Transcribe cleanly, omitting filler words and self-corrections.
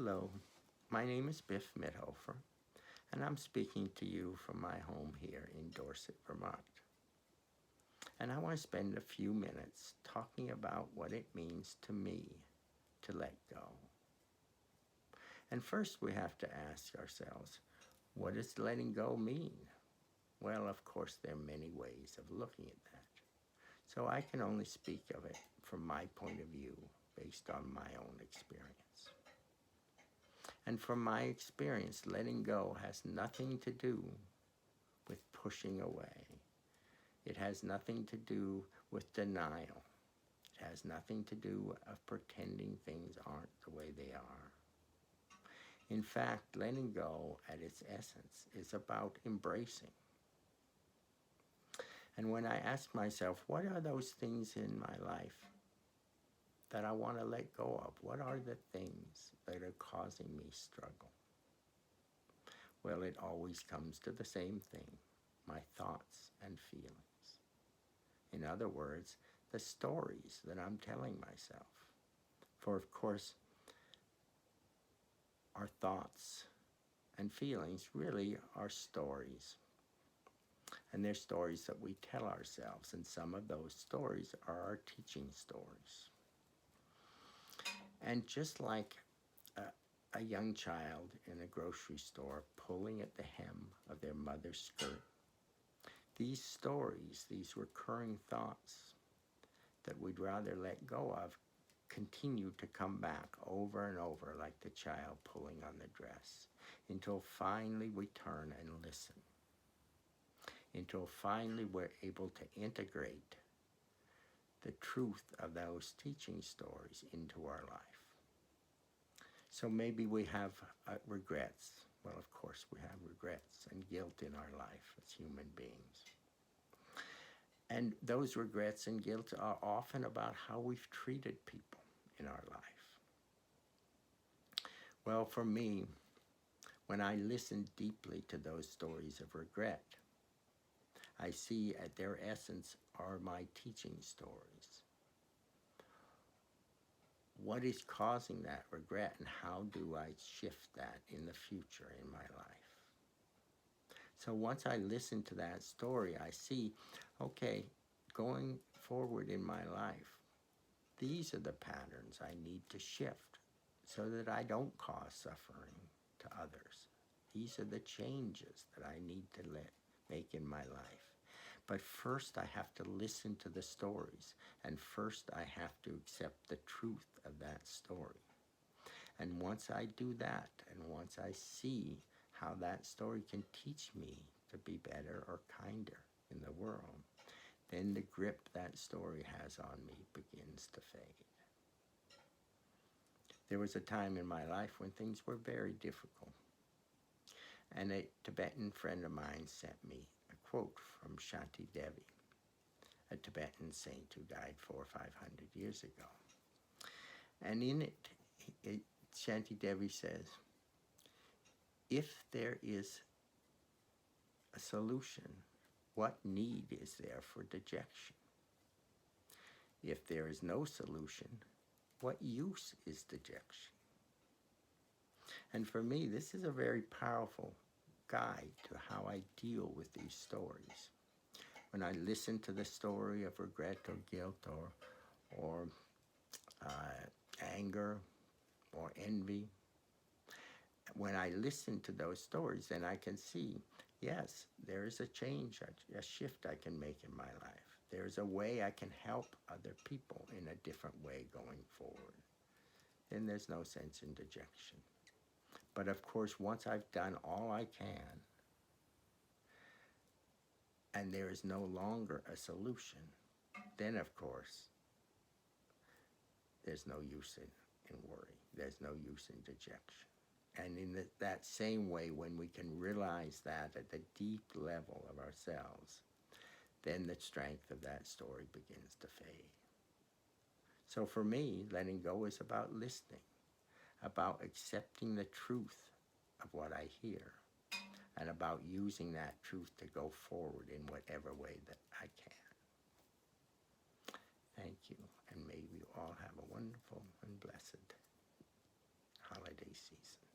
Hello, my name is Biff Mithoefer, and I'm speaking to you from my home here in Dorset, Vermont. And I want to spend a few minutes talking about what it means to me to let go. And first we have to ask ourselves, what does letting go mean? Well, of course, there are many ways of looking at that. So I can only speak of it from my point of view, based on my own experience. And from my experience, letting go has nothing to do with pushing away. It has nothing to do with denial. It has nothing to do of pretending things aren't the way they are. In fact, letting go at its essence is about embracing. And when I ask myself, what are those things in my life that I want to let go of? What are the things that are causing me struggle? Well, it always comes to the same thing, my thoughts and feelings. In other words, the stories that I'm telling myself. For of course, our thoughts and feelings really are stories. And they're stories that we tell ourselves, and some of those stories are our teaching stories. And just like a young child in a grocery store pulling at the hem of their mother's skirt, these stories, these recurring thoughts that we'd rather let go of, continue to come back over and over like the child pulling on the dress, until finally we turn and listen, until finally we're able to integrate the truth of those teaching stories into our life. So maybe we have regrets. Well, of course we have regrets and guilt in our life as human beings. And those regrets and guilt are often about how we've treated people in our life. Well, for me, when I listen deeply to those stories of regret, I see at their essence are my teaching stories. What is causing that regret, and how do I shift that in the future in my life? So once I listen to that story, I see, okay, going forward in my life, these are the patterns I need to shift so that I don't cause suffering to others. These are the changes that I need to make in my life. But first I have to listen to the stories, and first I have to accept the truth of that story. And once I do that, and once I see how that story can teach me to be better or kinder in the world, then the grip that story has on me begins to fade. There was a time in my life when things were very difficult, and a Tibetan friend of mine sent me a quote from Shanti Devi, a Tibetan saint who died 400 or 500 years ago. And in it, Shanti Devi says, if there is a solution, what need is there for dejection? If there is no solution, what use is dejection? And for me, this is a very powerful guide to how I deal with these stories. When I listen to the story of regret or guilt or anger or envy, when I listen to those stories, then I can see, yes, there is a change, a shift I can make in my life. There's a way I can help other people in a different way going forward. Then there's no sense in dejection. But of course, once I've done all I can, and there is no longer a solution, then of course, there's no use in worry. There's no use in dejection. And in that same way, when we can realize that at the deep level of ourselves, then the strength of that story begins to fade. So for me, letting go is about listening, about accepting the truth of what I hear, and about using that truth to go forward in whatever way that I can. Thank you, and may we all have a wonderful and blessed holiday season. season.